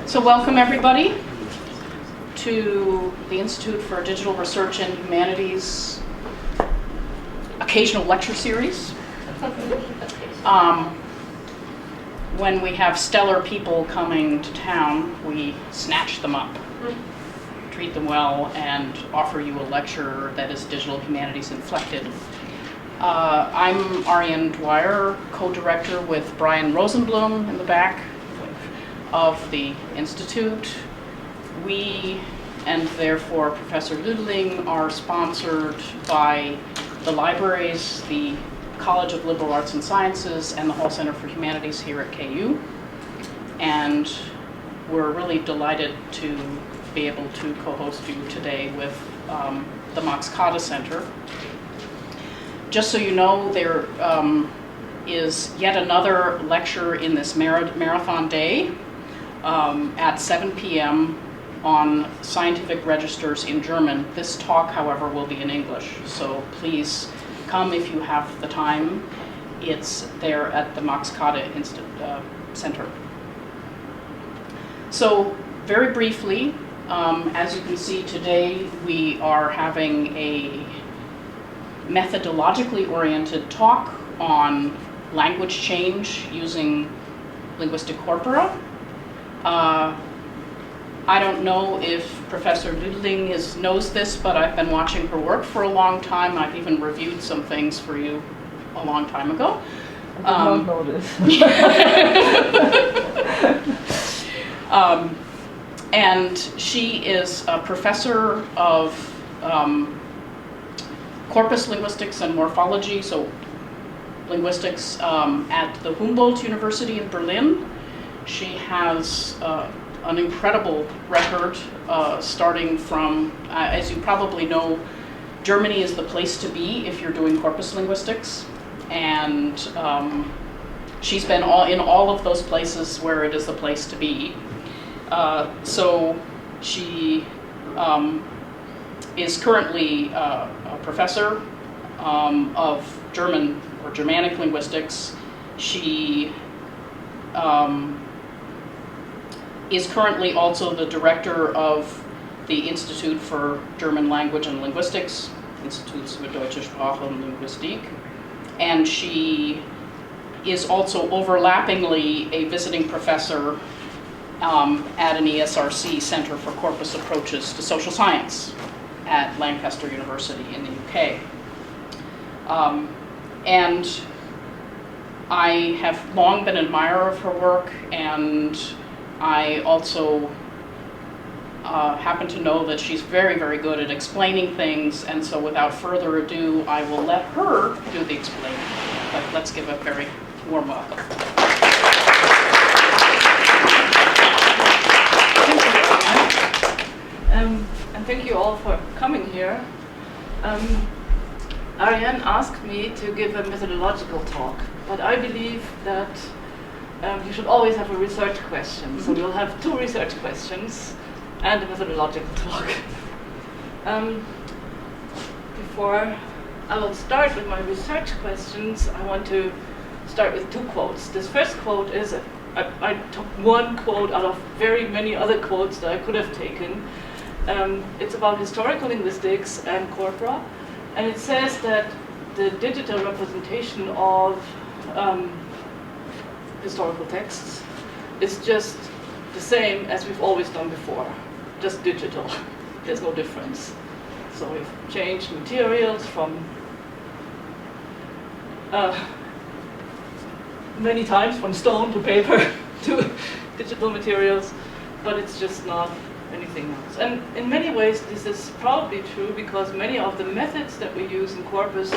So welcome everybody to the Institute for Digital Research and Humanities occasional lecture series. When we have stellar people coming to town, we snatch them up, treat them well, and offer you a lecture that is digital humanities inflected. I'm Ariane Dwyer, co-director with Brian Rosenblum in the back of the Institute. We, and therefore Professor Lüdeling, are sponsored by the libraries, the College of Liberal Arts and Sciences, and the Hall Center for Humanities here at KU. And we're really delighted to be able to co-host you today with the Max Kade Center. Just so you know, there is yet another lecture in this marathon day at 7 p.m. on scientific registers in German. This talk, however, will be in English, so please come if you have the time. It's there at the Max Kade Center. So very briefly, as you can see today, we are having a methodologically oriented talk on language change using linguistic corpora. I don't know if Professor Lüdeling knows this, but I've been watching her work for a long time. I've even reviewed some things for you a long time ago. I did not know this. And she is a professor of corpus-linguistics and morphology, so linguistics, at the Humboldt University in Berlin. She has an incredible record starting from, as you probably know, Germany is the place to be if you're doing corpus linguistics, and she's been in all of those places where it is the place to be. So she is currently a professor of German or Germanic linguistics. She is currently also the director of the Institute for German Language and Linguistics, Institut für Deutsche Sprache und Linguistik, and she is also overlappingly a visiting professor at an ESRC Center for Corpus Approaches to Social Science at Lancaster University in the UK. And I have long been an admirer of her work, and I also happen to know that she's very, very good at explaining things, and so without further ado, I will let her do the explaining. But let's give a very warm welcome. And thank you all for coming here. Ariane asked me to give a methodological talk, but I believe that you should always have a research question. So we'll have two research questions and a methodological talk. Before I will start with my research questions, I want to start with two quotes. This first quote is, I took one quote out of very many other quotes that I could have taken. It's about historical linguistics and corpora, and it says that the digital representation of historical texts is just the same as we've always done before, just digital. There's no difference. So we've changed materials from many times from stone to paper to digital materials, but it's just not anything else. And in many ways this is probably true because many of the methods that we use in corpus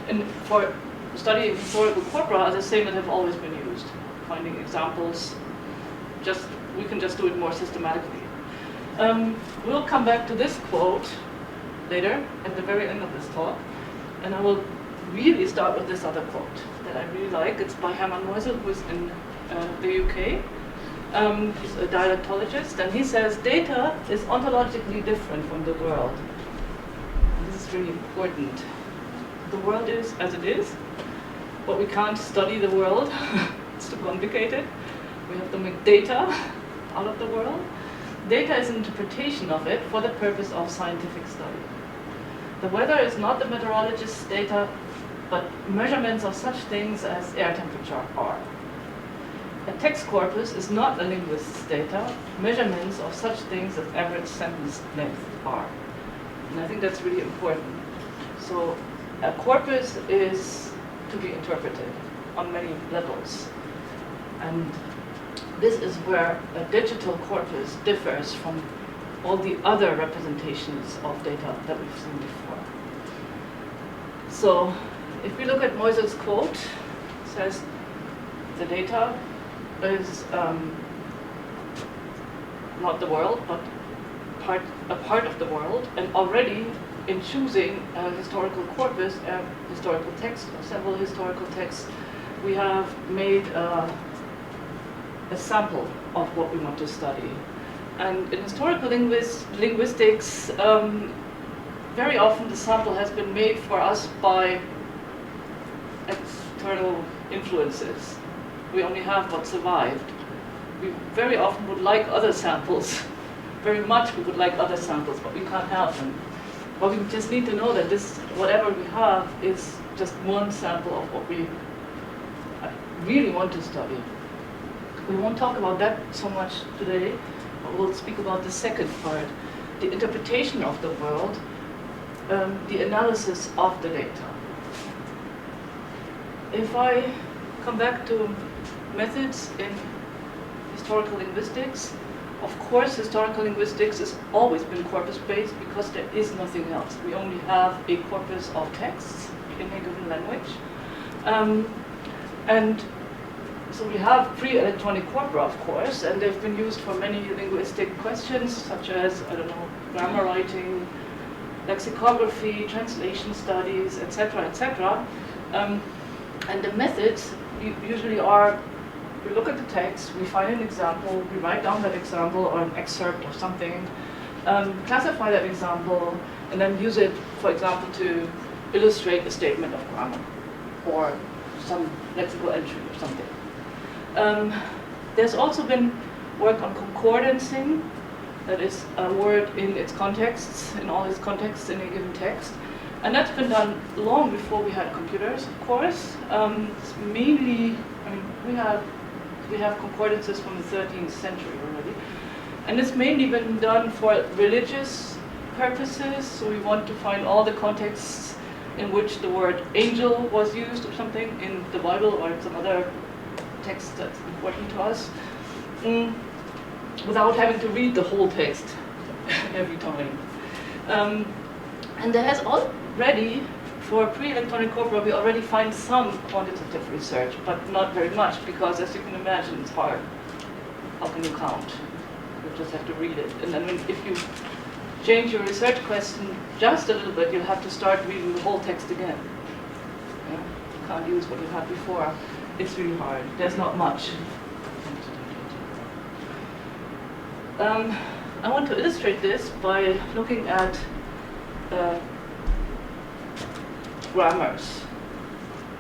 and for studying historical corpora are the same that have always been used. Finding examples, we can just do it more systematically. We'll come back to this quote later at the very end of this talk, and I will really start with this other quote that I really like. It's by Herman Meusel, who is in the UK. He's a dialectologist, and he says data is ontologically different from the world. And this is really important. The world is as it is, but we can't study the world. It's too complicated. We have to make data, out of the world. Data is an interpretation of it for the purpose of scientific study. The weather is not the meteorologist's data, but measurements of such things as air temperature are. A text corpus is not a linguist's data, measurements of such things as average sentence length are. And I think that's really important. So a corpus is to be interpreted on many levels. And this is where a digital corpus differs from all the other representations of data that we've seen before. So if we look at Moisel's quote, it says the data is not the world, but a part of the world, and already in choosing a historical corpus, a historical text, or several historical texts, we have made a sample of what we want to study. And in historical linguistics, very often the sample has been made for us by external influences. We only have what survived. We very often would like other samples. Very much we would like other samples, but we can't have them. But we just need to know that this, whatever we have, is just one sample of what we really want to study. We won't talk about that so much today, but we'll speak about the second part, the interpretation of the world, the analysis of the data. If I come back to methods in historical linguistics, of course historical linguistics has always been corpus-based because there is nothing else. We only have a corpus of texts in a given language. And so we have pre-electronic corpora, of course, and they've been used for many linguistic questions, such as, I don't know, grammar writing, lexicography, translation studies, etc., etc. And the methods usually are, we look at the text, we find an example, we write down that example or an excerpt of something, classify that example, and then use it, for example, to illustrate a statement of grammar or some lexical entry or something. There's also been work on concordancing, that is a word in its contexts, in all its contexts in a given text. And that's been done long before we had computers, of course. It's mainly, I mean, we have concordances from the 13th century already. And it's mainly been done for religious purposes, so we want to find all the contexts in which the word angel was used or something in the Bible or in some other text that's important to us, without having to read the whole text every time. And there has already, for pre-electronic corpora, we already find some quantitative research, but not very much, because as you can imagine, it's hard. How can you count? You just have to read it. And then if you change your research question just a little bit, you'll have to start reading the whole text again. Yeah? You can't use what you had before. It's really hard. There's not much. I want to illustrate this by looking at grammars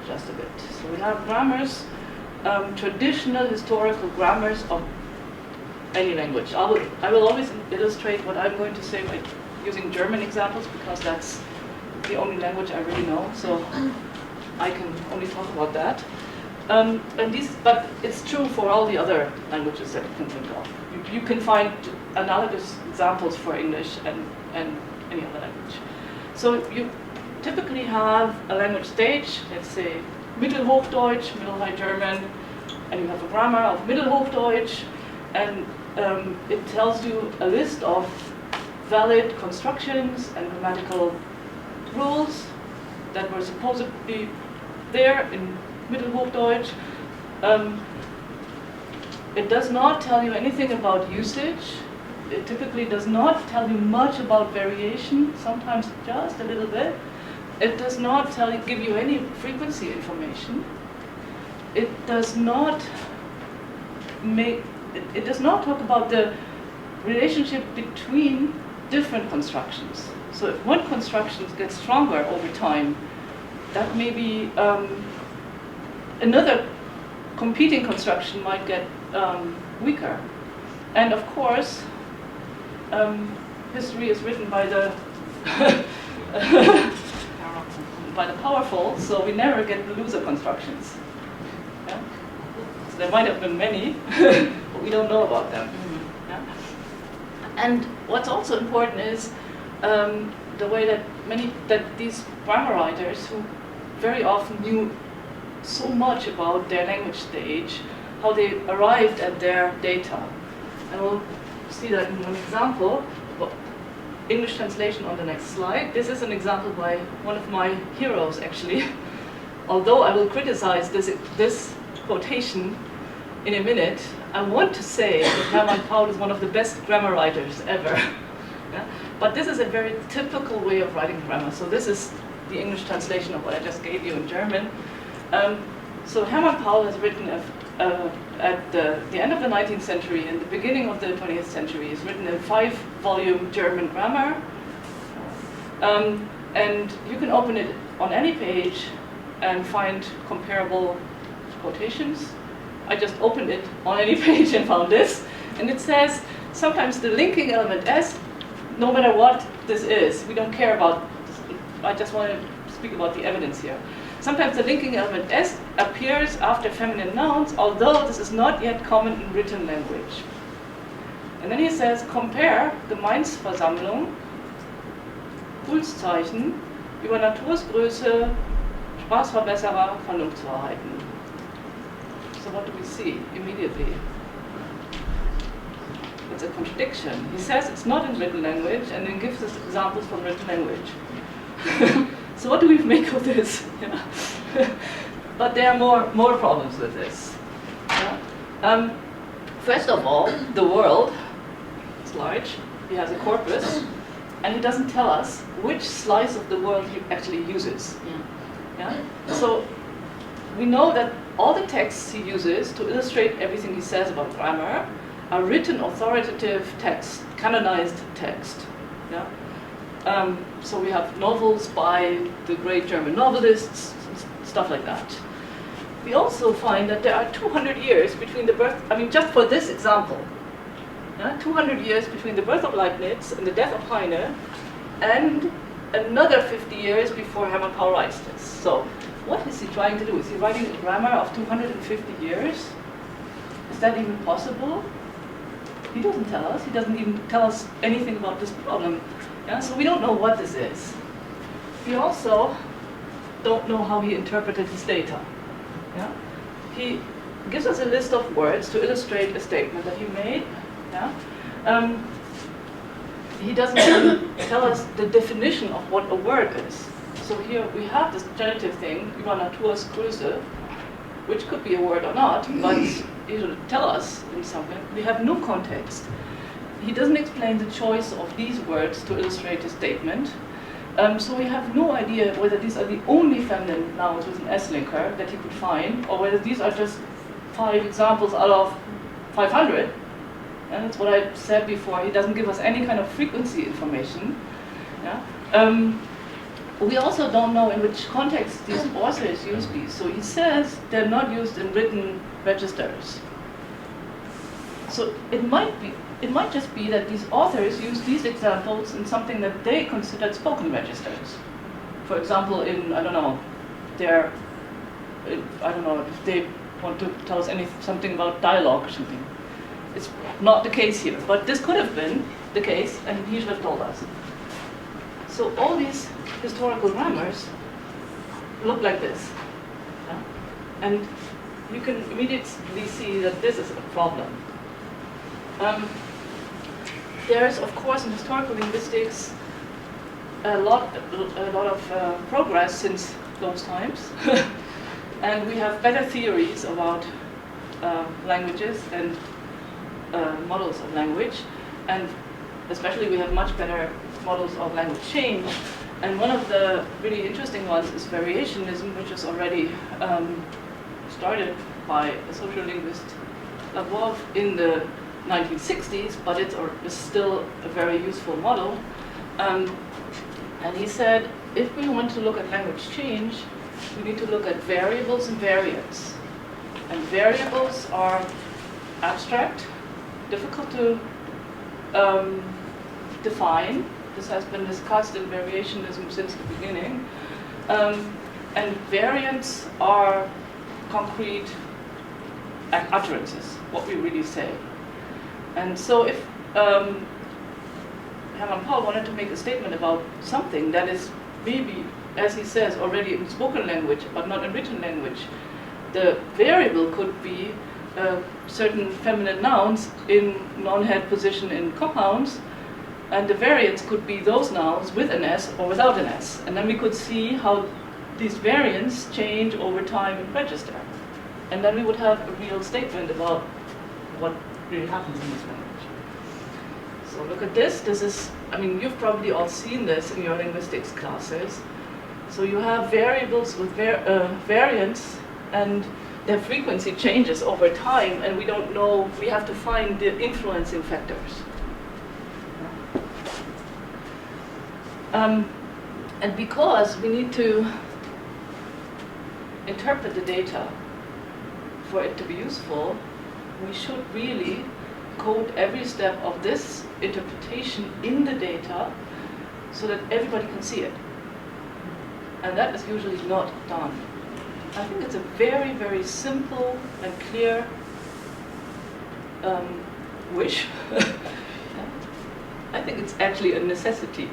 just a bit. So we have grammars, traditional historical grammars of any language. I will always illustrate what I'm going to say by using German examples, because that's the only language I really know, so I can only talk about that. But it's true for all the other languages that you can think of. You can find analogous examples for English and any other language. So you typically have a language stage, let's say Mittelhochdeutsch, Middle High German, and you have a grammar of Mittelhochdeutsch, and it tells you a list of valid constructions and grammatical rules that were supposedly there in Mittelhochdeutsch. It does not tell you anything about usage. It typically does not tell you much about variation, sometimes just a little bit. It does not give you any frequency information. It does not talk about the relationship between different constructions. So if one construction gets stronger over time, that maybe another competing construction might get weaker. And of course, history is written by the by the powerful, so we never get the loser constructions. Yeah? So there might have been many, but we don't know about them. Yeah? And what's also important is the way that these grammar writers, who very often knew so much about their language stage, how they arrived at their data. And we'll see that in one example. English translation on the next slide. This is an example by one of my heroes, actually. Although I will criticize this quotation in a minute, I want to say that Hermann Paul is one of the best grammar writers ever. Yeah? But this is a very typical way of writing grammar. So this is the English translation of what I just gave you in German. So Hermann Paul has written at the end of the 19th century and the beginning of the 20th century. He's written a 5-volume German grammar. And you can open it on any page and find comparable quotations. I just opened it on any page and found this. And it says, sometimes the linking element S, no matter what this is, we don't care about, I just want to speak about the evidence here. Sometimes the linking element S appears after feminine nouns, although this is not yet common in written language. And then he says, compare Gemeinsversammlung, Pulszeichen, über Natursgröße, Sprachverbesserer, Vernunftwahrheiten. So what do we see immediately? It's a contradiction. He says it's not in written language and then gives us examples from written language. So what do we make of this? Yeah. But there are more problems with this. Yeah. First of all, the world is large. He has a corpus, and he doesn't tell us which slice of the world he actually uses. Yeah. So we know that all the texts he uses to illustrate everything he says about grammar are written authoritative text, canonized text. Yeah. So we have novels by the great German novelists, stuff like that. We also find that there are 200 years between the birth, just for this example, 200 years between the birth of Leibniz and the death of Heine, and another 50 years before Hermann Paul writes this. So what is he trying to do? Is he writing a grammar of 250 years? Is that even possible? He doesn't tell us. He doesn't even tell us anything about this problem. Yeah, so we don't know what this is. We also don't know how he interpreted his data. Yeah? He gives us a list of words to illustrate a statement that he made. Yeah? He doesn't tell us the definition of what a word is. So here we have this genitive thing, über Natursgröße, which could be a word or not, but he should tell us in something. We have no context. He doesn't explain the choice of these words to illustrate his statement. So we have no idea whether these are the only feminine nouns with an S linker that he could find, or whether these are just 5 examples out of 500. And that's what I said before. He doesn't give us any kind of frequency information. Yeah? We also don't know in which context these authors use these. So he says they're not used in written registers. So it might just be that these authors use these examples in something that they considered spoken registers. For example, in, I don't know if they want to tell us something about dialogue or something. It's not the case here, but this could have been the case, and he should have told us. So all these historical grammars look like this. Yeah? And you can immediately see that this is a problem. There is, of course, in historical linguistics a lot of progress since those times, and we have better theories about languages and models of language, and especially we have much better models of language change. And one of the really interesting ones is variationism, which is already started by a social linguist Labov in the 1960s, but it's still a very useful model. And he said, if we want to look at language change, we need to look at variables and variants. And variables are abstract, difficult to define. This has been discussed in variationism since the beginning. And variants are concrete utterances, what we really say. And so if Hermann Paul wanted to make a statement about something that is maybe, as he says, already in spoken language, but not in written language, the variable could be certain feminine nouns in non-head position in compounds, and the variants could be those nouns with an S or without an S. And then we could see how these variants change over time in register. And then we would have a real statement about what really happens in this language. So look at this. This is, I mean, you've probably all seen this in your linguistics classes. So you have variables with variants, and their frequency changes over time, and we don't know, we have to find the influencing factors. And because we need to interpret the data for it to be useful, we should really code every step of this interpretation in the data so that everybody can see it. And that is usually not done. I think it's a very, very simple and clear wish. I think it's actually a necessity.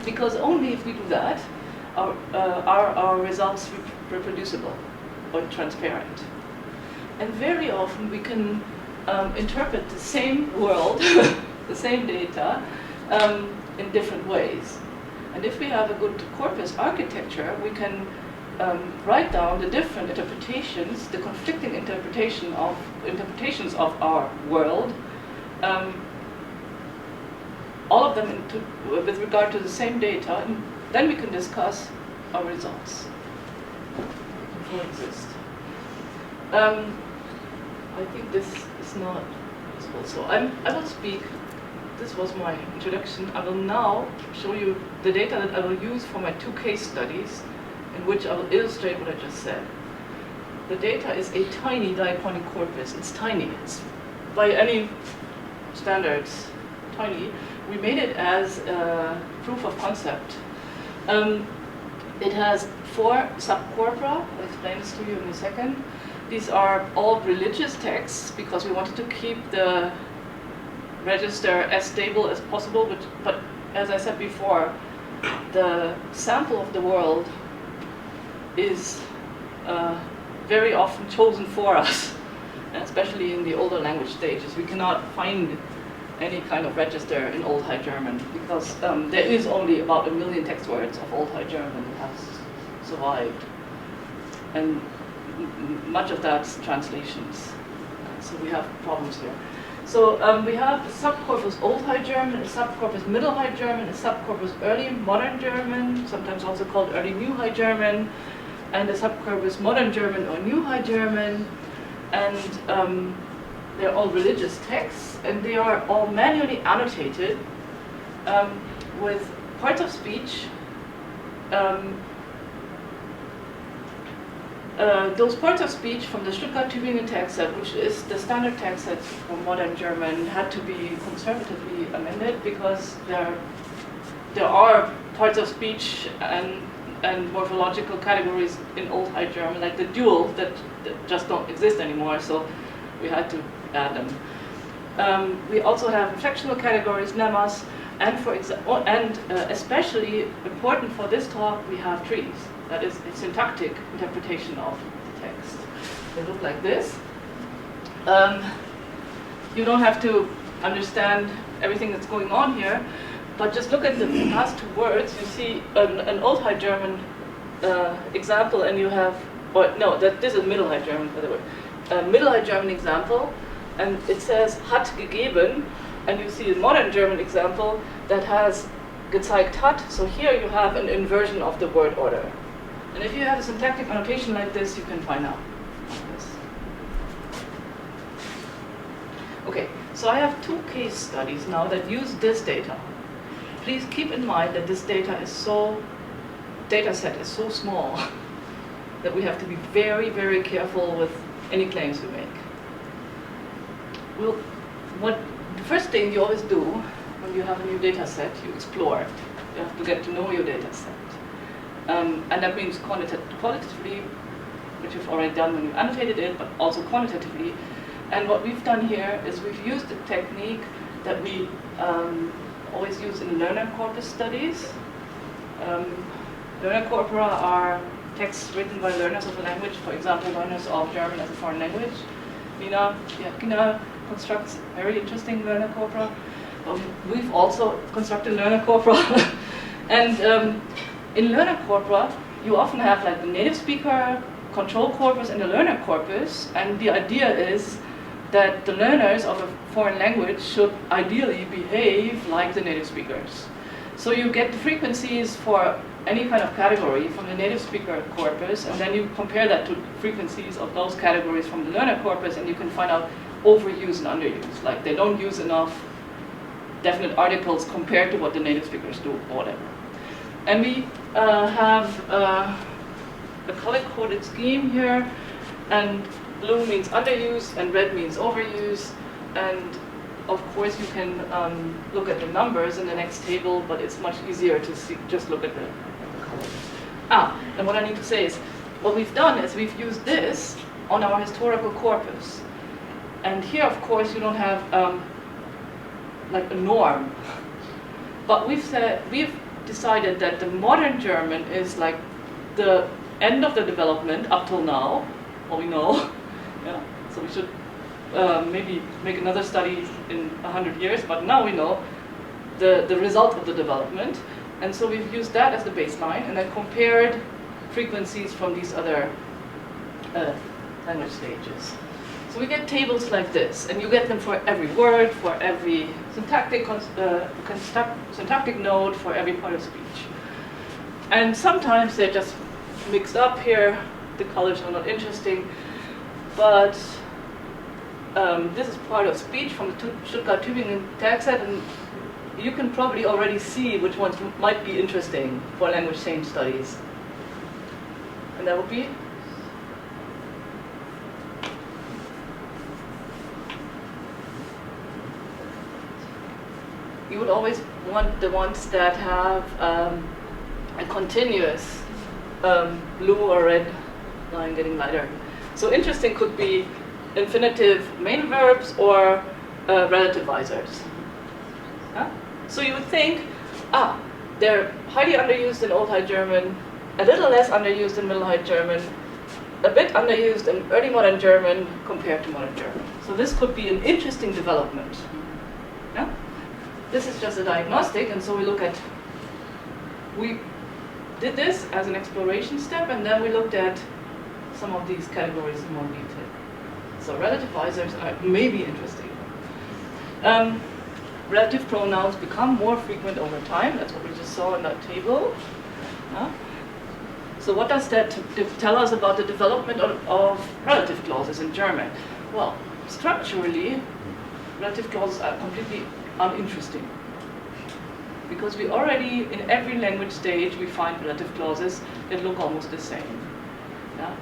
Because only if we do that are our results reproducible or transparent. And very often we can interpret the same world, the same data, in different ways. And if we have a good corpus architecture, we can write down the different interpretations, the conflicting interpretations of our world, all of them with regard to the same data, and then we can discuss our results. Coexist. I think this is not useful. So I will speak. This was my introduction. I will now show you the data that I will use for my 2 case studies, in which I will illustrate what I just said. The data is a tiny diachronic corpus. It's tiny. It's by any standards tiny. We made it as a proof of concept. It has 4 subcorpora. I'll explain this to you in a second. These are all religious texts because we wanted to keep the register as stable as possible, but as I said before, the sample of the world is very often chosen for us, especially in the older language stages. We cannot find any kind of register in Old High German because there is only about 1 million text words of Old High German that has survived, and much of that's translations. So we have problems here. So we have a subcorpus Old High German, a subcorpus Middle High German, a subcorpus Early Modern German, sometimes also called Early New High German, and a subcorpus Modern German or New High German. And they're all religious texts, and they are all manually annotated with parts of speech. Those parts of speech from the Stuttgart-Tübingen text set, which is the standard text set for modern German, had to be conservatively amended because there are parts of speech and morphological categories in Old High German, like the dual, that just don't exist anymore, so we had to add them. We also have inflectional categories, lemmas, and especially important for this talk, we have trees. That is a syntactic interpretation of the text. They look like this. You don't have to understand everything that's going on here, but just look at the last 2 words. You see an Old High German example, and you have, this is Middle High German, by the way. Middle High German example, and it says hat gegeben, and you see a modern German example that has gezeigt hat. So here you have an inversion of the word order. And if you have a syntactic annotation like this, you can find out this. Okay, so I have 2 case studies now that use this data. Please keep in mind that this data set is so small that we have to be very, very careful with any claims we make. We'll the first thing you always do when you have a new data set, you explore it. You have to get to know your data set. And that means qualitatively, which you've already done when you annotated it, but also quantitatively. And what we've done here is we've used a technique that we always use in learner corpus studies. Learner corpora are texts written by learners of a language, for example, learners of German as a foreign language. Nina constructs very interesting learner corpora. We've also constructed learner corpora. And in learner corpora, you often have like the native speaker control corpus and the learner corpus, and the idea is that the learners of a foreign language should ideally behave like the native speakers. So you get the frequencies for any kind of category from the native speaker corpus, and then you compare that to frequencies of those categories from the learner corpus, and you can find out overuse and underuse. Like they don't use enough definite articles compared to what the native speakers do, or whatever. And we have a color-coded scheme here, and blue means underuse and red means overuse. And of course you can look at the numbers in the next table, but it's much easier to see, just look at the colors. And what I need to say is, what we've done is we've used this on our historical corpus. And here, of course, you don't have like a norm. But we've decided that the modern German is like the end of the development up till now, what we know. Yeah. So we should maybe make another study in 100 years, but now we know the result of the development. And so we've used that as the baseline, and then compared frequencies from these other language stages. So we get tables like this, and you get them for every word, for every syntactic node, for every part of speech. And sometimes they're just mixed up here. The colors are not interesting, but this is part of speech from the Stuttgart-Tübingen tag set, and you can probably already see which ones might be interesting for language change studies. And that would be you would always want the ones that have a continuous blue or red line getting lighter. So interesting could be infinitive main verbs or relativizers. Huh? So you would think, they're highly underused in Old High German, a little less underused in Middle High German, a bit underused in Early Modern German compared to Modern German. So this could be an interesting development. Yeah? This is just a diagnostic, and so we did this as an exploration step, and then we looked at some of these categories in more detail. So relativizers are maybe interesting. Relative pronouns become more frequent over time. That's what we just saw in that table. So what does that tell us about the development of relative clauses in German? Well, structurally, relative clauses are completely uninteresting. Because we already, in every language stage, we find relative clauses that look almost the same. Yeah?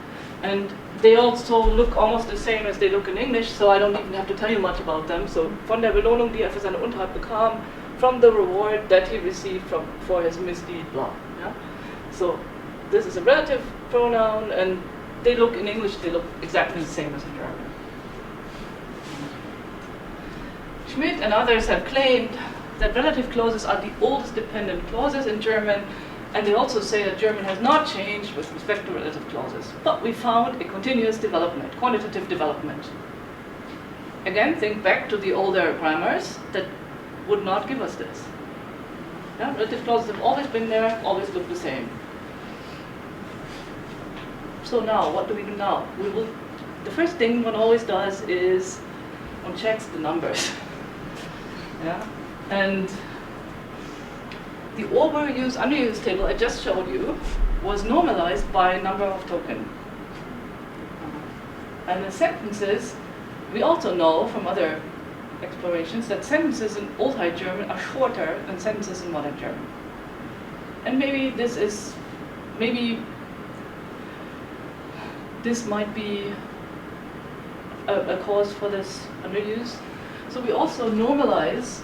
And they also look almost the same as they look in English, so I don't even have to tell you much about them. So, von der Belohnung, die er für seine Untat bekam, from the reward that he received for his misdeed, blah. Yeah? So, this is a relative pronoun, and they look in English, they look exactly the same as in German. Schmidt and others have claimed that relative clauses are the oldest dependent clauses in German, and they also say that German has not changed with respect to relative clauses. But we found a continuous development, quantitative development. Again, think back to the older grammars that would not give us this. Yeah? Relative clauses have always been there, always look the same. So now, what do we do now? The first thing one always does is one checks the numbers. Yeah? And the overuse, underuse table I just showed you was normalized by number of token. And the sentences, we also know from other explorations that sentences in Old High German are shorter than sentences in Modern German. And maybe this might be a cause for this underuse. So we also normalize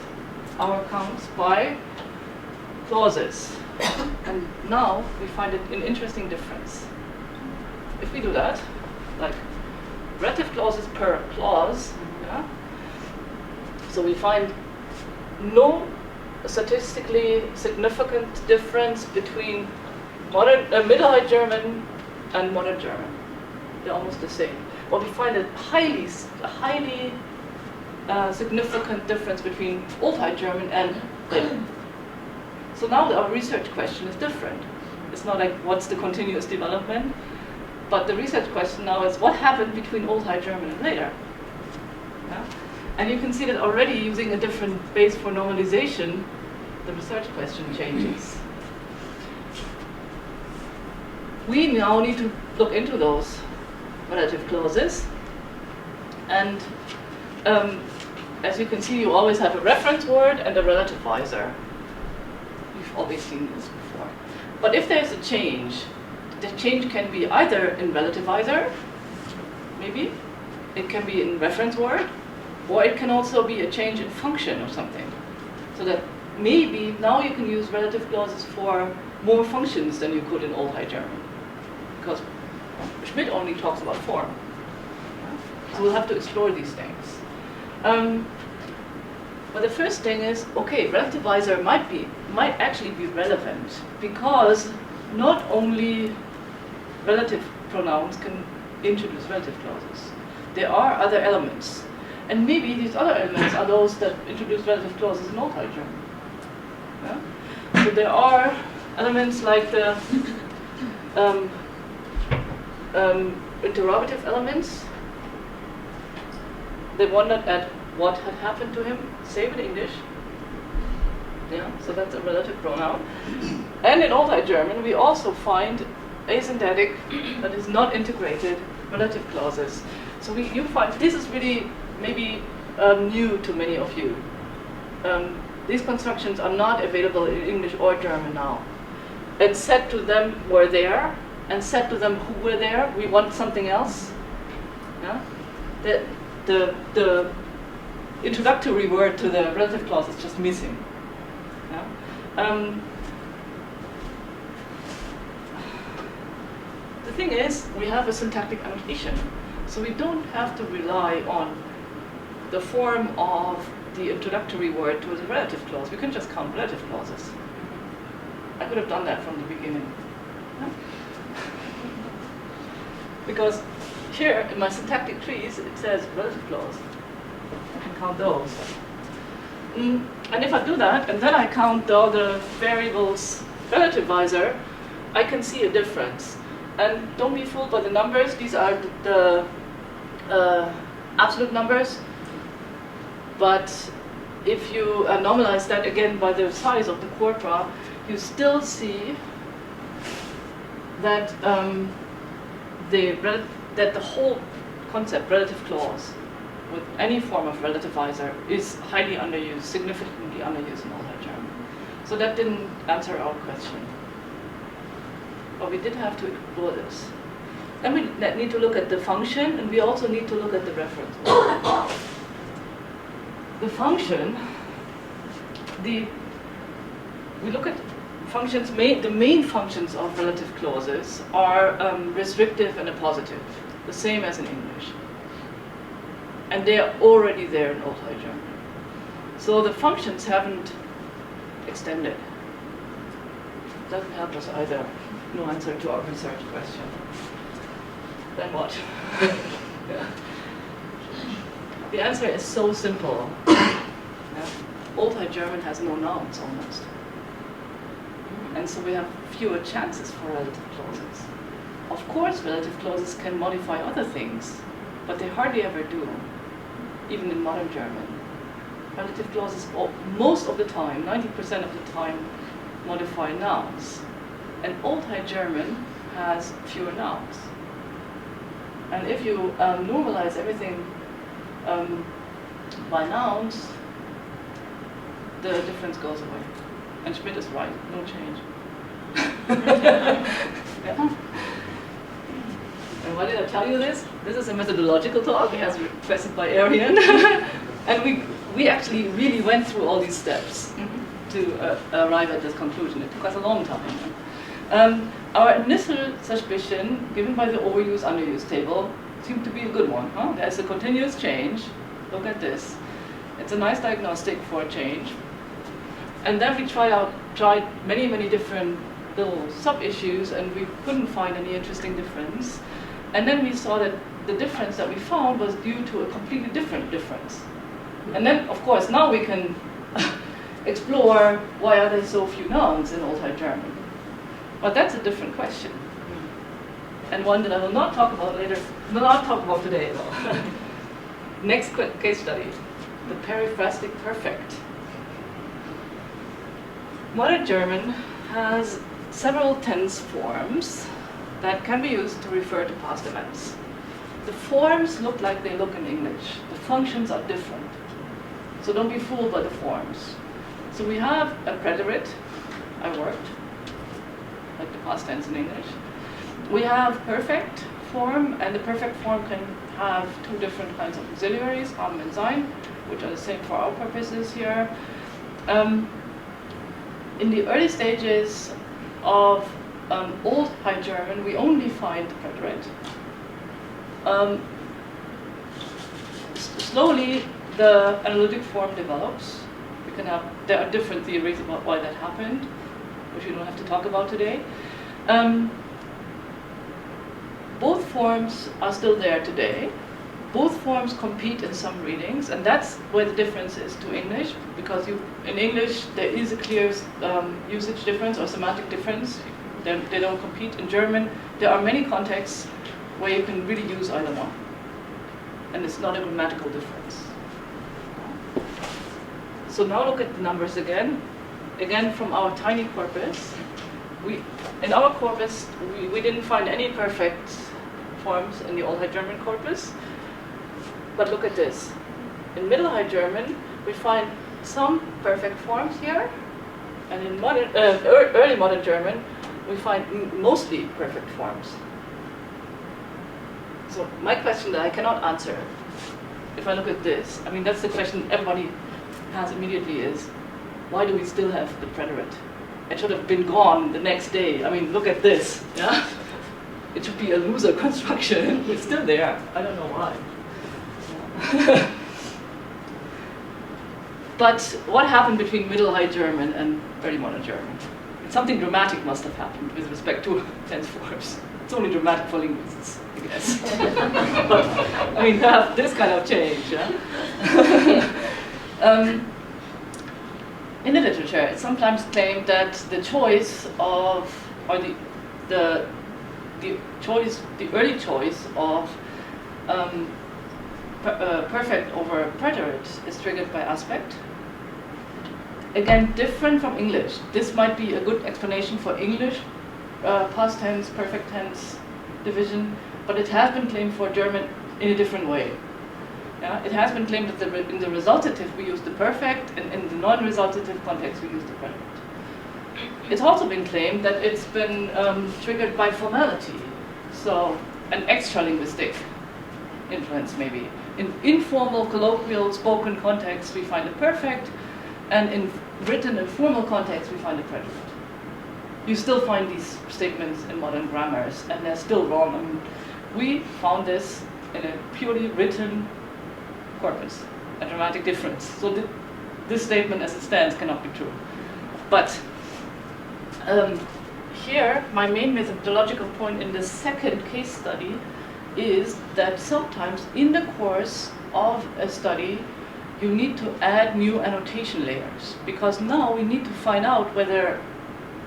our counts by clauses. And now we find it an interesting difference. If we do that, like relative clauses per clause, yeah? So we find no statistically significant difference between Middle High German and Modern German. They're almost the same. But we find a highly significant difference between Old High German and Middle. So now our research question is different. It's not like what's the continuous development, but the research question now is what happened between Old High German and later. Yeah? And you can see that already using a different base for normalization, the research question changes. We now need to look into those relative clauses. And as you can see, you always have a reference word and a relativizer. You've always seen this before. But if there's a change, the change can be either in relativizer, maybe, it can be in reference word, or it can also be a change in function or something. So that maybe now you can use relative clauses for more functions than you could in Old High German. Because Schmidt only talks about form. So we'll have to explore these things. But the first thing is, okay, relativizer might actually be relevant because not only relative pronouns can introduce relative clauses. There are other elements. And maybe these other elements are those that introduce relative clauses in Old High German. Yeah? So there are elements like the interrogative elements. They wondered at what had happened to him, same in English. Yeah, so that's a relative pronoun. And in Old High German, we also find asyntactic, that is not integrated, relative clauses. So you find this is really maybe new to many of you. These constructions are not available in English or German now. And said to them were there, and said to them who were there, we want something else. Yeah? The introductory word to the relative clause is just missing. Yeah? The thing is, we have a syntactic annotation, so we don't have to rely on the form of the introductory word to the relative clause. We can just count relative clauses. I could have done that from the beginning. Yeah? Because here in my syntactic trees, it says relative clause. I can count those. And if I do that, and then I count all the variables relativizer, I can see a difference. And don't be fooled by the numbers. These are the absolute numbers. But if you normalize that again by the size of the corpora, you still see that that the whole concept, relative clause, with any form of relativizer, is highly underused, significantly underused in Old High German. So that didn't answer our question. But we did have to explore this. And we need to look at the function, and we also need to look at the reference. The function, we look at functions, the main functions of relative clauses are restrictive and appositive, the same as in English. And they are already there in Old High German. So the functions haven't extended. Doesn't help us either. No answer to our research question. Then what? Yeah. The answer is so simple. Yeah. Old High German has no nouns almost. And so we have fewer chances for relative clauses. Of course, relative clauses can modify other things, but they hardly ever do, even in modern German. Relative clauses, most of the time, 90% of the time, modify nouns. And Old High German has fewer nouns. And if you normalize everything by nouns, the difference goes away. And Schmidt is right, no change. Yeah. And why did I tell you this? This is a methodological talk, as requested by Arian. And we actually really went through all these steps to arrive at this conclusion. It took us a long time. Our initial suspicion, given by the overuse-underuse table, seemed to be a good one. Huh? There's a continuous change. Look at this. It's a nice diagnostic for a change. And then we tried many, many different little sub-issues, and we couldn't find any interesting difference. And then we saw that the difference that we found was due to a completely different difference. And then, of course, now we can explore why are there so few nouns in Old High German. But that's a different question, and one that I will not talk about later. Will not talk about today, though. Next case study: the periphrastic perfect. Modern German has several tense forms that can be used to refer to past events. The forms look like they look in English. The functions are different. So don't be fooled by the forms. So we have a preterite, I worked, like the past tense in English. We have perfect form, and the perfect form can have two different kinds of auxiliaries, haben and sein, which are the same for our purposes here. In the early stages of Old High German, we only find the preterite. Slowly, the analytic form develops. There are different theories about why that happened, which we don't have to talk about today. Both forms are still there today. Both forms compete in some readings, and that's where the difference is to English, because in English there is a clear usage difference or semantic difference. They don't compete. In German, there are many contexts where you can really use either one, and it's not a grammatical difference. So now look at the numbers again. Again, from our tiny corpus. In our corpus, we didn't find any perfect forms in the Old High German corpus. But look at this. In Middle High German, we find some perfect forms here. And in early modern German, we find mostly perfect forms. So my question that I cannot answer, if I look at this, I mean, that's the question everybody has immediately is, why do we still have the preterite? It should have been gone the next day. I mean, look at this. Yeah? It should be a loser construction. It's still there. I don't know why. But what happened between Middle High German and early modern German? Something dramatic must have happened with respect to tense forms. It's only dramatic for linguists, I guess. But I mean, to have this kind of change. Yeah? In the literature, it's sometimes claimed that the choice of, or the early choice of perfect over preterite is triggered by aspect. Again, different from English. This might be a good explanation for English past tense, perfect tense division, but it has been claimed for German in a different way. Yeah? It has been claimed that in the resultative we use the perfect, and in the non-resultative context we use the preterite. It's also been claimed that it's been triggered by formality, so an extra-linguistic influence maybe. In informal, colloquial, spoken context we find the perfect, and in written and formal context we find the preterite. You still find these statements in modern grammars, and they're still wrong. I mean, we found this in a purely written corpus, a dramatic difference. So this statement as it stands cannot be true. But here, my main methodological point in the second case study is that sometimes in the course of a study, you need to add new annotation layers, because now we need to find out whether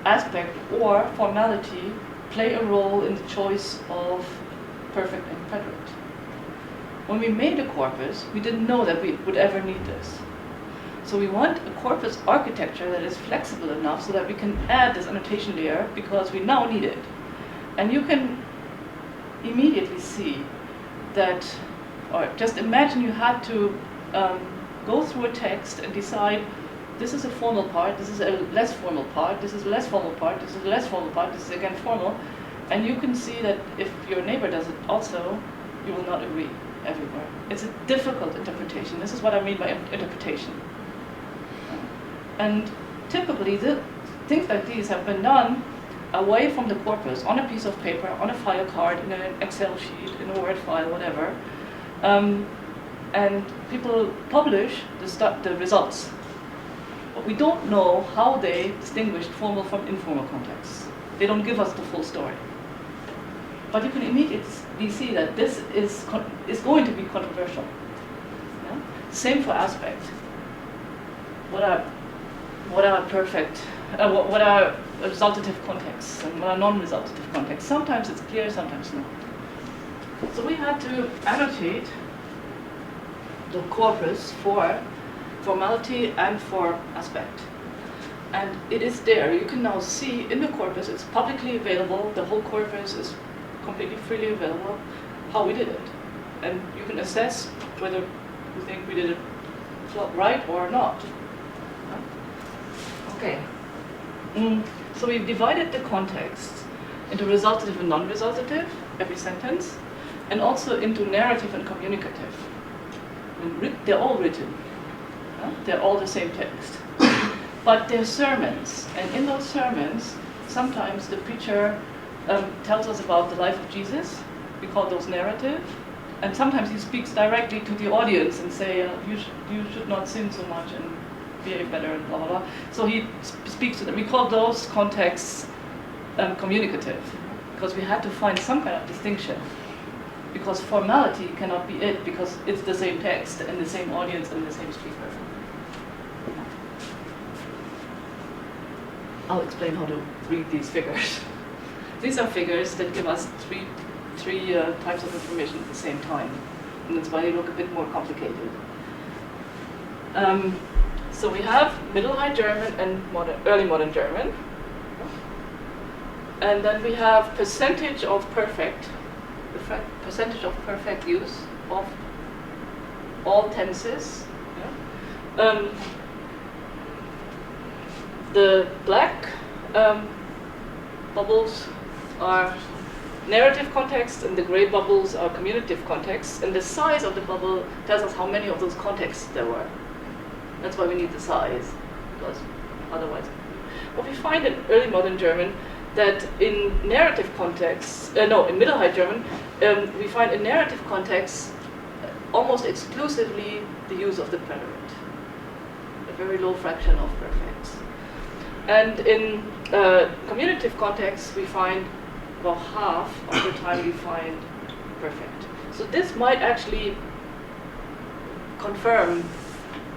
aspect or formality play a role in the choice of perfect and preterite. When we made a corpus, we didn't know that we would ever need this. So we want a corpus architecture that is flexible enough so that we can add this annotation layer because we now need it. And you can immediately see that, or just imagine you had to go through a text and decide this is a formal part, this is a less formal part, this is a less formal part, this is a less formal part, this is again formal. And you can see that if your neighbor does it also, you will not agree everywhere. it's a difficult interpretation. This is what I mean by interpretation. And typically, things like these have been done away from the corpus, on a piece of paper, on a file card, in an Excel sheet, in a Word file, whatever. And people publish the results. But we don't know how they distinguished formal from informal contexts. They don't give us the full story. But you can immediately see that this is going to be controversial. Yeah? Same for aspect. What are perfect? What are resultative contexts and what are non-resultative contexts? Sometimes it's clear, sometimes not. So we had to annotate the corpus for formality and for aspect. And it is there. You can now see in the corpus, it's publicly available. The whole corpus is completely freely available, how we did it. And you can assess whether you think we did it right or not. Okay. So we've divided the context into resultative and non-resultative, every sentence, and also into narrative and communicative. They're all written. They're all the same text. But they're sermons, and in those sermons, sometimes the preacher tells us about the life of Jesus. We call those narrative. And sometimes he speaks directly to the audience and say, you should not sin so much and behave better and blah, blah, blah. So he speaks to them. We call those contexts communicative, because we had to find some kind of distinction. Because formality cannot be it, because it's the same text and the same audience and the same speaker. I'll explain how to read these figures. These are figures that give us three types of information at the same time. And that's why they look a bit more complicated. So we have Middle High German and early modern German. And then we have percentage of perfect, the percentage of perfect use of all tenses. Yeah. The black bubbles are narrative context, and the gray bubbles are communicative context. And the size of the bubble tells us how many of those contexts there were. That's why we need the size, because otherwise. What we find in early modern German, that in narrative contexts, in Middle High German, we find in narrative contexts almost exclusively the use of the preterite, a very low fraction of perfects. And in communicative contexts, we find about half of the time we find perfect. So this might actually confirm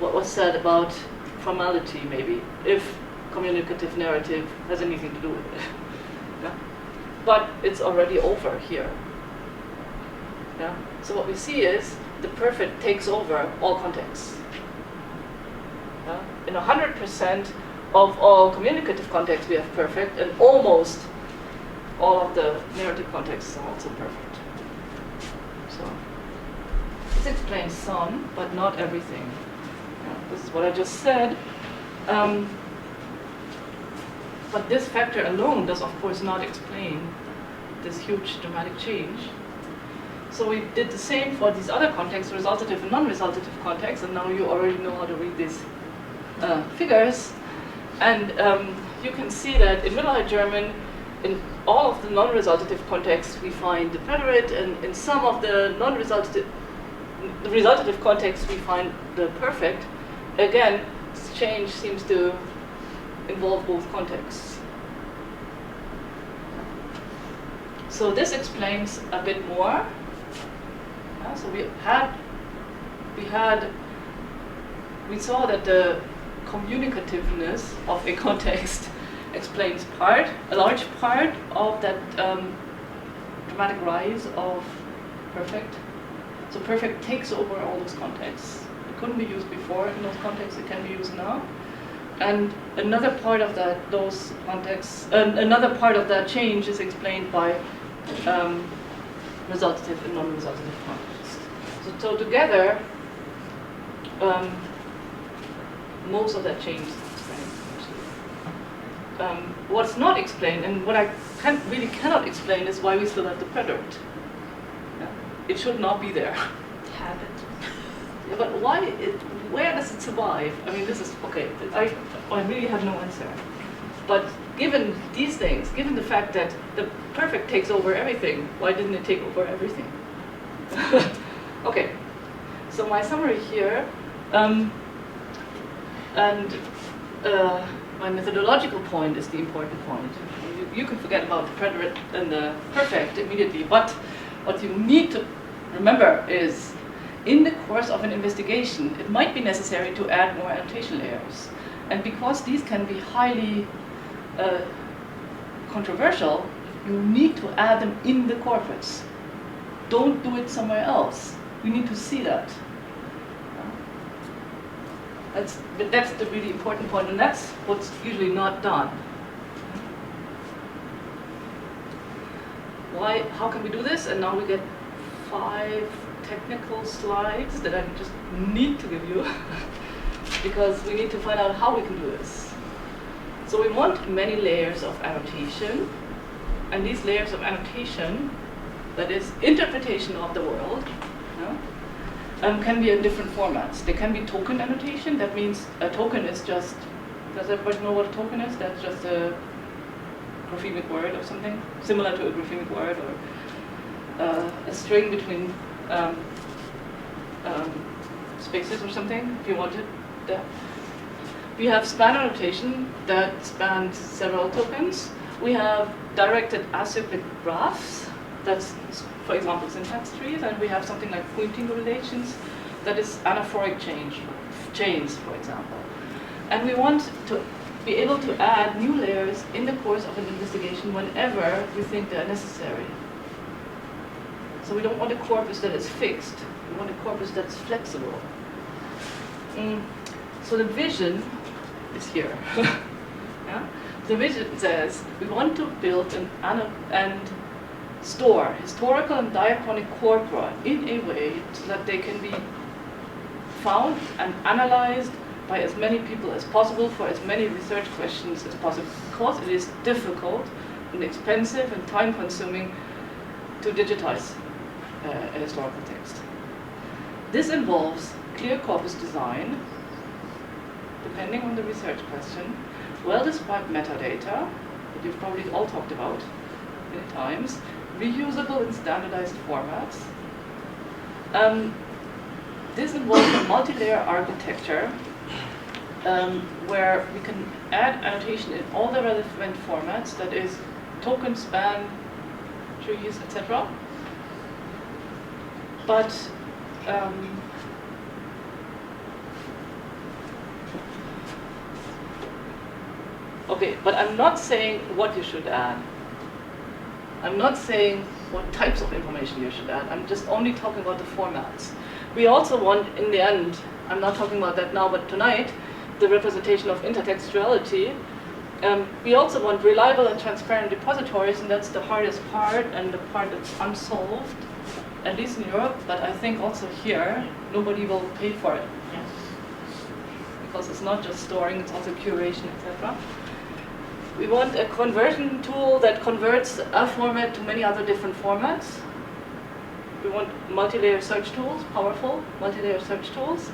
what was said about formality, maybe, if communicative narrative has anything to do with it. Yeah? But it's already over here. Yeah? So what we see is the perfect takes over all contexts. Yeah? In 100% of all communicative contexts we have perfect, and almost all of the narrative contexts are also perfect. So this explains some, but not everything. Yeah, this is what I just said. But this factor alone does, of course, not explain this huge dramatic change. So we did the same for these other contexts, resultative and non-resultative contexts, and now you already know how to read these figures. And you can see that in Middle High German, in all of the non-resultative contexts, we find the preterite, and in some of the resultative contexts, we find the perfect. Again, this change seems to involve both contexts. So this explains a bit more. So we saw that the communicativeness of a context explains a large part of that dramatic rise of perfect. So perfect takes over all those contexts. It couldn't be used before in those contexts, it can be used now. And another part of those contexts, another part of that change is explained by resultative and non-resultative contexts. So together, most of that change is explained. What's not explained, and what I really cannot explain, is why we still have the preterite. Yeah. It should not be there. Habit. where does it survive? I mean, this is, okay, I really have no answer. But given these things, given the fact that the perfect takes over everything, why didn't it take over everything? Okay, so my summary here, my methodological point is the important point. You can forget about the preterite and the perfect immediately, but what you need to remember is, in the course of an investigation, it might be necessary to add more annotation layers. And because these can be highly controversial, you need to add them in the corpus. Don't do it somewhere else. We need to see that. That's the really important point, and that's what's usually not done. How can we do this? And now we get 5 technical slides that I just need to give you because we need to find out how we can do this. So we want many layers of annotation, and these layers of annotation, that is interpretation of the world, can be in different formats. They can be token annotation. That means a token is just, does everybody know what a token is? That's just a graphemic word or something, similar to a graphemic word, or a string between spaces or something, if you wanted that. We have span annotation that spans several tokens. We have directed acyclic graphs, that's, for example, syntax trees, and we have something like pointing relations, that is anaphoric chains, for example. And we want to be able to add new layers in the course of an investigation whenever we think they are necessary. So we don't want a corpus that is fixed, we want a corpus that's flexible. So the vision is here. Yeah? The vision says we want to build and store historical and diachronic corpora in a way so that they can be found and analyzed by as many people as possible for as many research questions as possible, because it is difficult and expensive and time-consuming to digitize a historical text. This involves clear corpus design, depending on the research question, well-described metadata, that you've probably all talked about many times, reusable and standardized formats. This involves a multi-layer architecture where we can add annotation in all the relevant formats, that is token, span, trees, etc. But okay, but I'm not saying what you should add. I'm not saying what types of information you should add. I'm just only talking about the formats. We also want, in the end, I'm not talking about that now, but tonight, the representation of intertextuality. We also want reliable and transparent repositories, and that's the hardest part and the part that's unsolved, at least in Europe, but I think also here, nobody will pay for it. Yes. Because it's not just storing, it's also curation, etc. We want a conversion tool that converts a format to many other different formats. We want multi-layer search tools, powerful multi-layer search tools.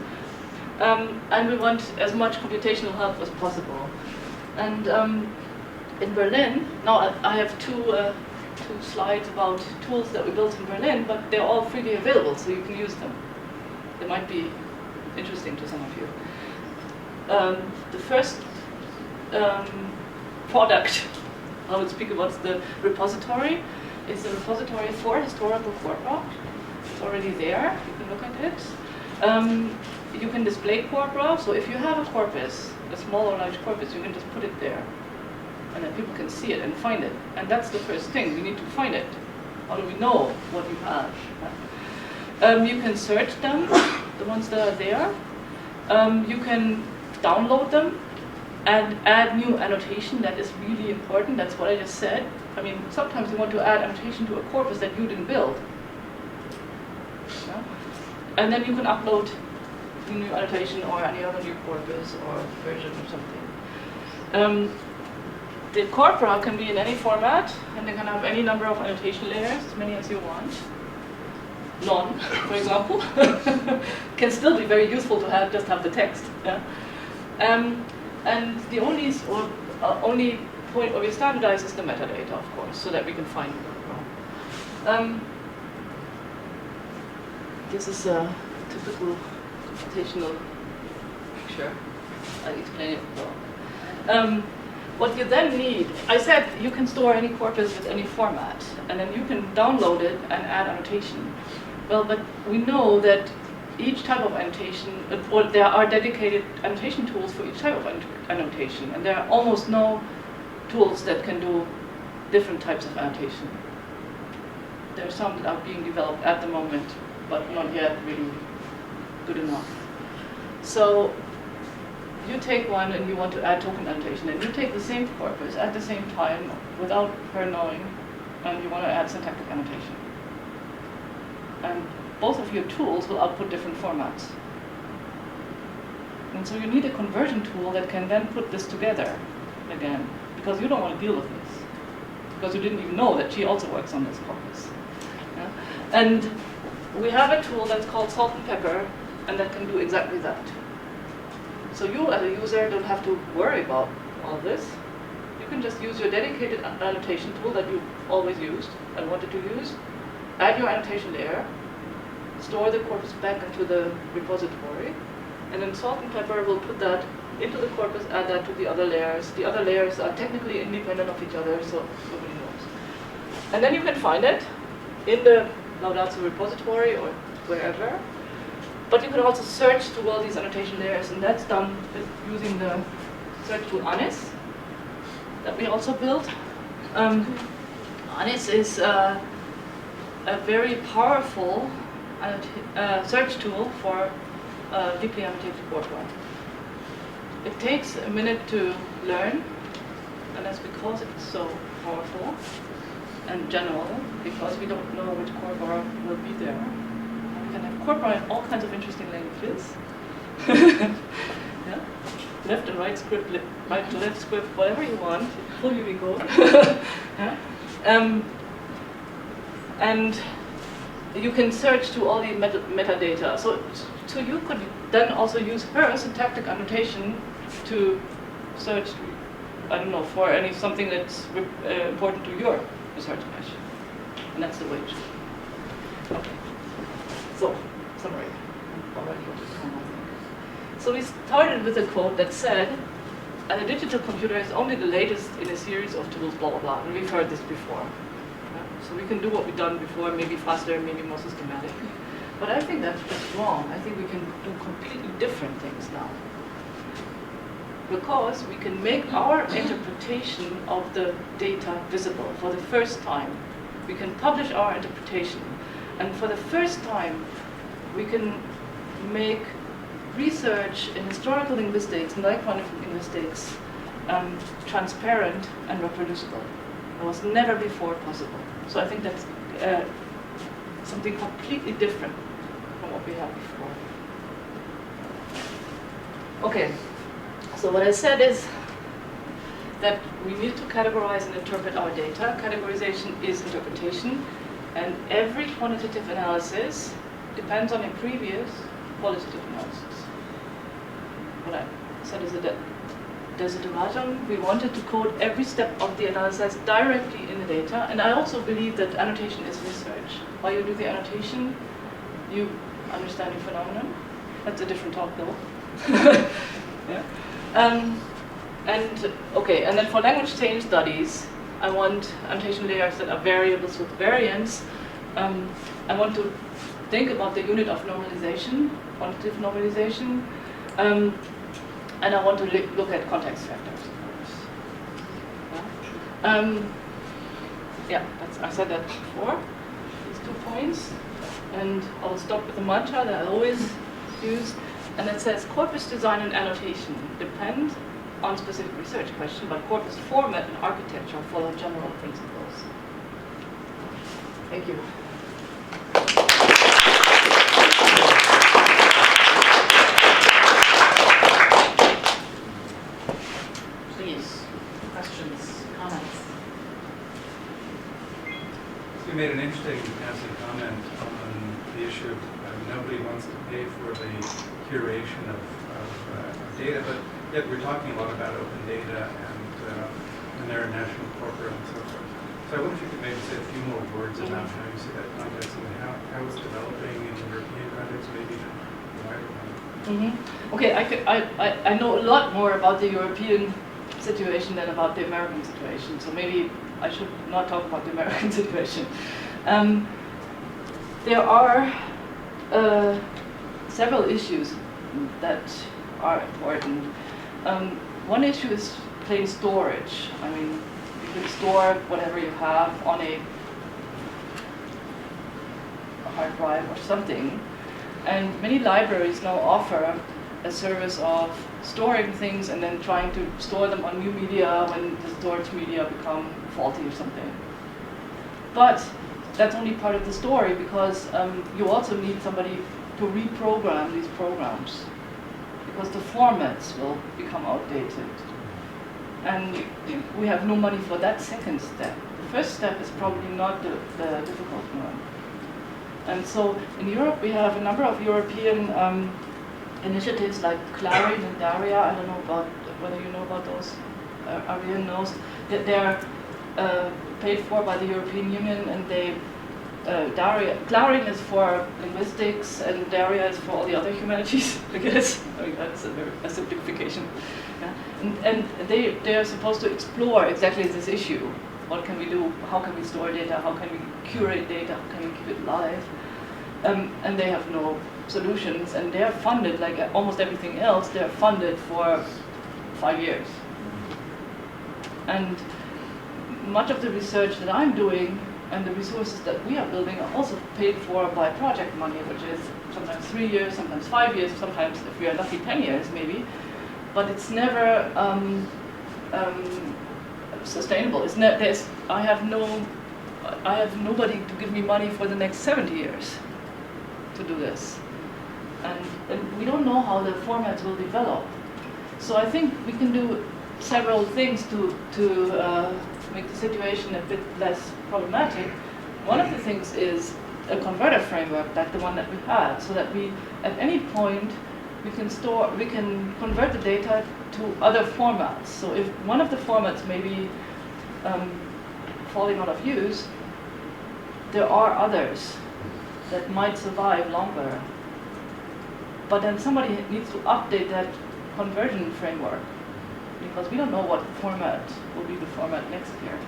And we want as much computational help as possible. And in Berlin, now I have two slides about tools that we built in Berlin, but they're all freely available, so you can use them. They might be interesting to some of you. The first product I would speak about is the repository. It's a repository for historical corpora. It's already there, you can look at it. You can display corpora, so if you have a corpus, a small or large corpus, you can just put it there. And then people can see it and find it. And that's the first thing, we need to find it. How do we know what you have? You can search them, the ones that are there. You can download them and add new annotation. That is really important, that's what I just said. I mean, sometimes you want to add annotation to a corpus that you didn't build. Yeah? And then you can upload the new annotation or any other new corpus or version or something. The corpora can be in any format, and they can have any number of annotation layers, as many as you want. None, for example, can still be very useful to have just have the text. Yeah? And the only only point where we standardize is the metadata, of course, so that we can find it. This is a typical computational picture. I'll explain it well. What you then need, I said you can store any corpus with any format, and then you can download it and add annotation. Well, but we know that each type of annotation, or there are dedicated annotation tools for each type of annotation, and there are almost no tools that can do different types of annotation. There are some that are being developed at the moment, but not yet really good enough. So you take one and you want to add token annotation, and you take the same corpus at the same time without her knowing, and you want to add syntactic annotation. And both of your tools will output different formats. And so you need a conversion tool that can then put this together again, because you don't want to deal with this, because you didn't even know that she also works on this corpus. Yeah? And we have a tool that's called Salt and Pepper, and that can do exactly that. So you as a user don't have to worry about all this. You can just use your dedicated annotation tool that you've always used and wanted to use, add your annotation there, store the corpus back into the repository, and then Salt and Pepper will put that into the corpus, add that to the other layers. The other layers are technically independent of each other, so nobody knows. And then you can find it in the Laudatio repository or wherever. But you can also search through all these annotation layers, and that's done with using the search tool Anis that we also built. Anis is a very powerful search tool for deeply annotated corpora. It takes a minute to learn, and that's because it's so powerful and general, because we don't know which corpora will be there. We can have corpora in all kinds of interesting languages. Yeah? Left and right script, right to left script, whatever you want, full Unicode. Yeah? And you can search through all the metadata. So you could then also use her syntactic annotation to search, I don't know, for something that's important to your research question. And that's the way it should be. Okay. So, summary. I'm already over time, I think. So we started with a quote that said, a digital computer is only the latest in a series of tools, blah, blah, blah. And we've heard this before. So we can do what we've done before, maybe faster, maybe more systematic. But I think that's just wrong. I think we can do completely different things now. Because we can make our interpretation of the data visible for the first time. We can publish our interpretation. And for the first time, we can make research in historical linguistics and diachronic linguistics transparent and reproducible. It was never before possible. So I think that's something completely different from what we had before. Okay, so what I said is that we need to categorize and interpret our data. Categorization is interpretation, and every quantitative analysis depends on a previous qualitative analysis. What I said is that desideratum, we wanted to code every step of the analysis directly in the data, and I also believe that annotation is research. While you do the annotation, you understand the phenomenon. That's a different talk though. Yeah. And then for language change studies, I want annotation layers that are variables with variance. I want to think about the unit of normalization, quantitative normalization. And I want to look at context factors, of course. Yeah, I said that before, these 2 points. And I'll stop with the mantra that I always use. And it says, corpus design and annotation depend on specific research question, but corpus format and architecture follow general principles. Thank you. Questions, comments? You made an interesting passing comment on the issue of nobody wants to pay for the curation of data, but yet we're talking a lot about open data and their national corpora and so forth. So I wonder if you could maybe say a few more words about how you see that context and how it's developing in the European context, maybe the wider one. Okay, I know a lot more about the European situation than about the American situation, so maybe I should not talk about the American situation. There are several issues that are important. One issue is plain storage. I mean, you can store whatever you have on a hard drive or something, and many libraries now offer a service of storing things and then trying to store them on new media when the storage media become faulty or something. But that's only part of the story, because you also need somebody to reprogram these programs, because the formats will become outdated. And we have no money for that second step. The first step is probably not the difficult one. And so in Europe we have a number of European initiatives like Clarin and Daria. I don't know about whether you know about those. Ariane knows that they're paid for by the European Union, and they Clarin is for linguistics and Daria is for all the other humanities, I guess. I mean, that's a simplification. Yeah. And they are supposed to explore exactly this issue. What can we do? How can we store data? How can we curate data? How can we keep it live? And they have no solutions, and they're funded, like almost everything else, they're funded for 5 years. And much of the research that I'm doing and the resources that we are building are also paid for by project money, which is sometimes 3 years, sometimes 5 years, sometimes, if we are lucky, 10 years maybe. But it's never sustainable. It's I have nobody to give me money for the next 70 years to do this. And we don't know how the formats will develop. So I think we can do several things to make the situation a bit less problematic. One of the things is a converter framework like the one that we had, so that we, at any point, we can convert the data to other formats. So if one of the formats may be falling out of use, there are others that might survive longer. But then somebody needs to update that conversion framework, because we don't know what format will be the format next year.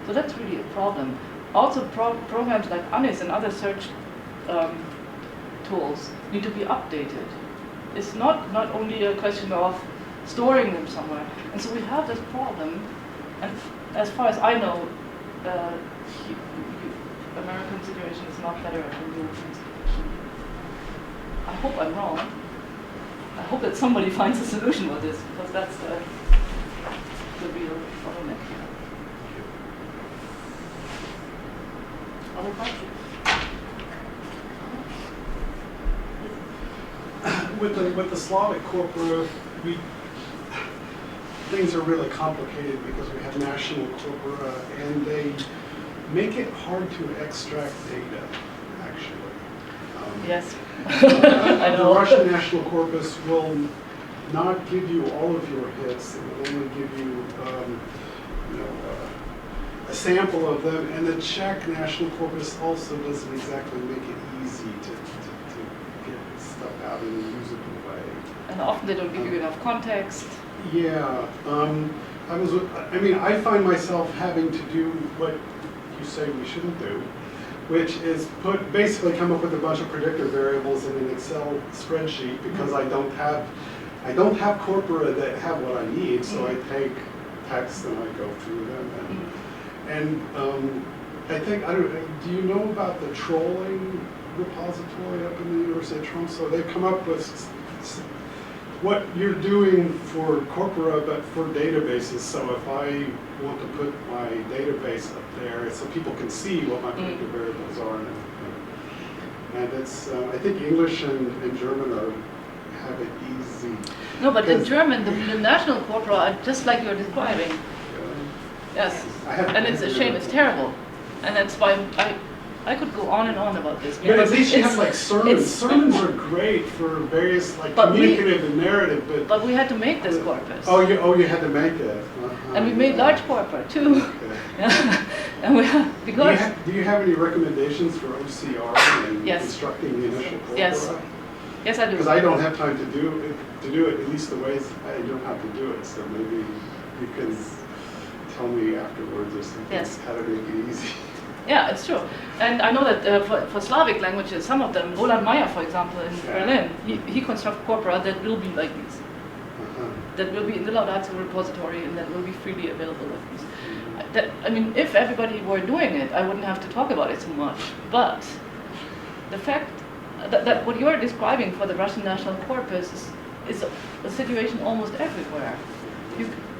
So that's really a problem. Also, programs like ANIS and other search tools need to be updated. It's not only a question of storing them somewhere. And so we have this problem, and as far as I know, the American situation is not better than the European situation. I hope I'm wrong. I hope that somebody finds a solution for this, because that's the real bottleneck here. Other questions? With the Slavic corpora, things are really complicated because we have national corpora, and they make it hard to extract data, actually. Yes. I know. The Russian national corpus will not give you all of your hits. It will only give you, a sample of them. And the Czech national corpus also doesn't exactly make it easy to get stuff out in a usable way. And often they don't give you enough context. Yeah. I find myself having to do what you say we shouldn't do, which is basically come up with a bunch of predictor variables in an Excel spreadsheet, because I don't have corpora that have what I need, so I take text and I go through them. And I think, do you know about the trolling repository up in the University of Toronto? So they've come up with what you're doing for corpora, but for databases. So if I want to put my database up there so people can see what my predictor variables are, and it's, I think English and German have it easy. No, but in German, the national corpora are just like you're describing. Yes, and it's a shame, it's terrible. And that's why I could go on and on about this. But at because least you it's- have like sermons. it's- Sermons are great for various like But we- communicative and narrative, but But we had to make this corpus. you had to make it. Uh-huh, And we made yeah. large corpora too. Okay. And we Do because you have any recommendations for OCR and Yes. constructing the initial corpora? Yes. Yes, I do. Because I don't have time to do it at least the ways I know how to do it. So maybe you can tell me afterwards or something Yes. how to make it easy. Yeah, it's true. And I know that for Slavic languages, some of them, Roland Meyer, for example, in Berlin, he constructs corpora that will be like these. Uh-huh. That will be in the Laudatio repository and that will be freely available like these. I mean, if everybody were doing it, I wouldn't have to talk about it so much. But the fact that what you're describing for the Russian national corpus is a situation almost everywhere.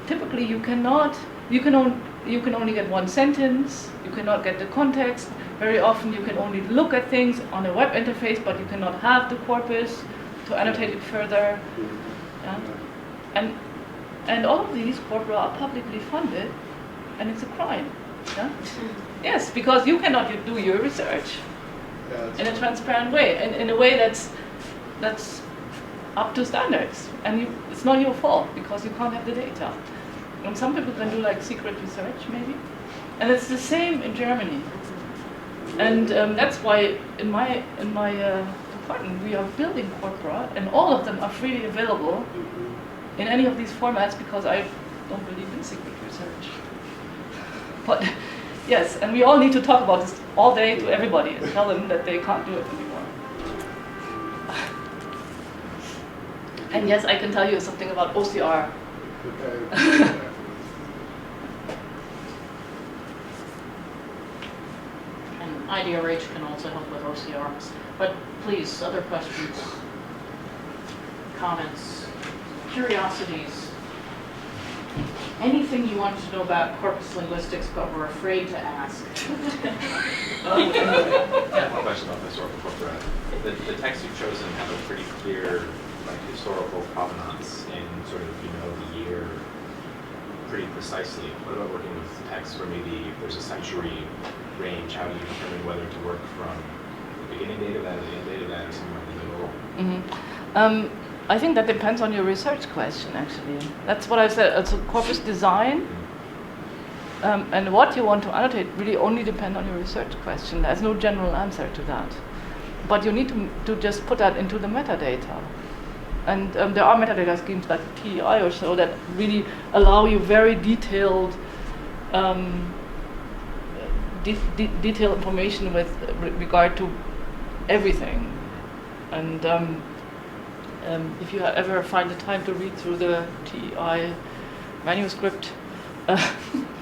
Typically, you can only get one sentence. You cannot get the context. Very often, you can only look at things on a web interface, but you cannot have the corpus to annotate it further. Yeah? And all of these corpora are publicly funded, and it's a crime. Yeah? Yes, because you cannot do your research in a transparent way, in a way that's up to standards, and it's not your fault because you can't have the data. And some people can do like secret research maybe, and it's the same in Germany. And that's why in my department we are building corpora, and all of them are freely available in any of these formats because I don't believe in secret research. But yes, and we all need to talk about this all day to everybody and tell them that they can't do it anymore. And yes, I can tell you something about OCR. Okay. And IDRH can also help with OCRs. But please, other questions, comments, curiosities, anything you wanted to know about corpus linguistics but were afraid to ask. I have one question about historical corpora. The texts you've chosen have a pretty clear historical provenance in sort of, the year pretty precisely. What about working with texts where maybe there's a century range? How do you determine whether to work from the beginning date of that or the end date of that or somewhere in the middle? Mm-hmm. I think that depends on your research question, actually. That's what I said. It's a corpus design. And what you want to annotate really only depend on your research question. There's no general answer to that. But you need to just put that into the metadata. And there are metadata schemes like TEI or so that really allow you very detailed detailed information with regard to everything. And if you ever find the time to read through the TEI manuscript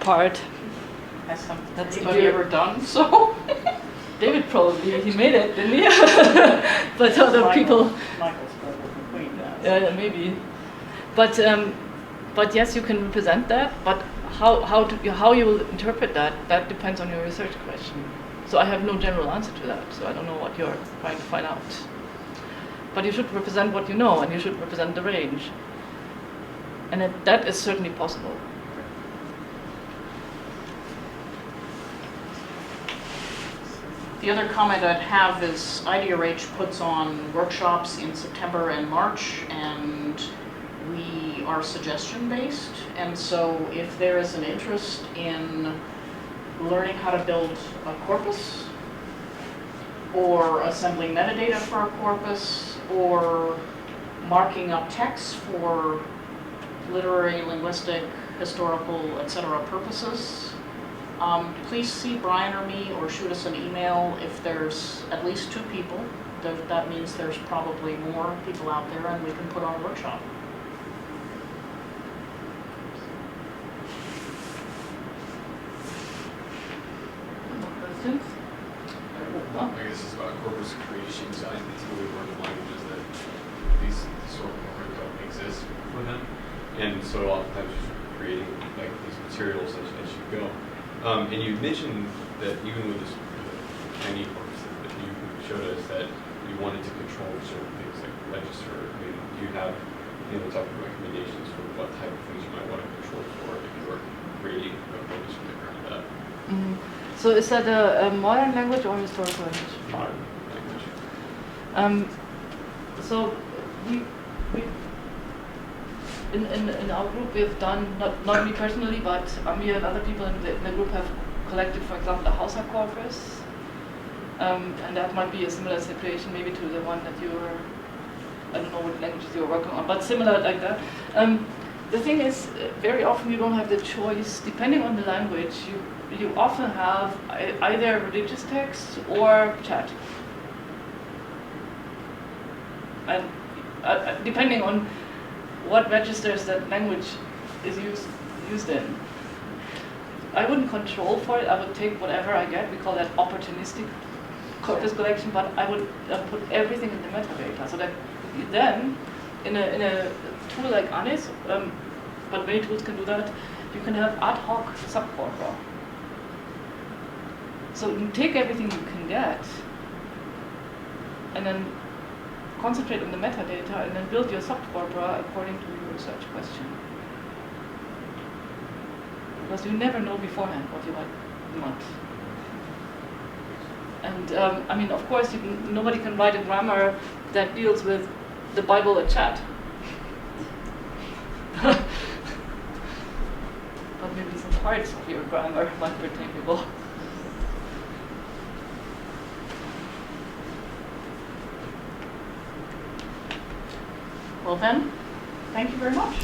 part, Has That's anybody if you- ever done so? David probably, he made it, didn't he? But other people, Michael's brother from Queen does. yeah, maybe. But yes, you can represent that. But how you will interpret that depends on your research question. So I have no general answer to that. So I don't know what you're trying to find out. But you should represent what you know, and you should represent the range. And that is certainly possible. The other comment I'd have is IDRH puts on workshops in September and March, and we are suggestion-based. And so if there is an interest in learning how to build a corpus, or assembling metadata for a corpus, or marking up text for literary, linguistic, historical, etc. purposes, please see Brian or me or shoot us an email if there's at least 2 people. That means there's probably more people out there and we can put on a workshop. More questions? I guess it's about corpus creation design. It's really one of the languages that these historical corpora don't exist for them. And so oftentimes just creating like these materials as you go. And you mentioned that even with this tiny corpus that you showed us that you wanted to control certain things like register. I mean, do you have type of recommendations for what type of things you might want to control for if you were creating a corpus from the ground up? Mm-hmm. So is that a modern language or historical language? Modern language. So we in our group we have done, not me personally, but Amir and other people in the group have collected, for example, the Hausa corpus, and that might be a similar situation maybe to the one that you were, I don't know what languages you were working on, but similar like that. The thing is, very often you don't have the choice, depending on the language, you often have either religious text or chat. And depending on what registers that language is used in. I wouldn't control for it, I would take whatever I get, we call that opportunistic corpus collection, but I would put everything in the metadata, so that then, in a tool like Anis, but many tools can do that, you can have ad hoc subcorpora. So you take everything you can get, and then concentrate on the metadata, and then build your subcorpora according to your research question. Because you never know beforehand what you might want. And I mean, of course, nobody can write a grammar that deals with the Bible and chat. But maybe some parts of your grammar might be tapeable. Well then, thank you very much.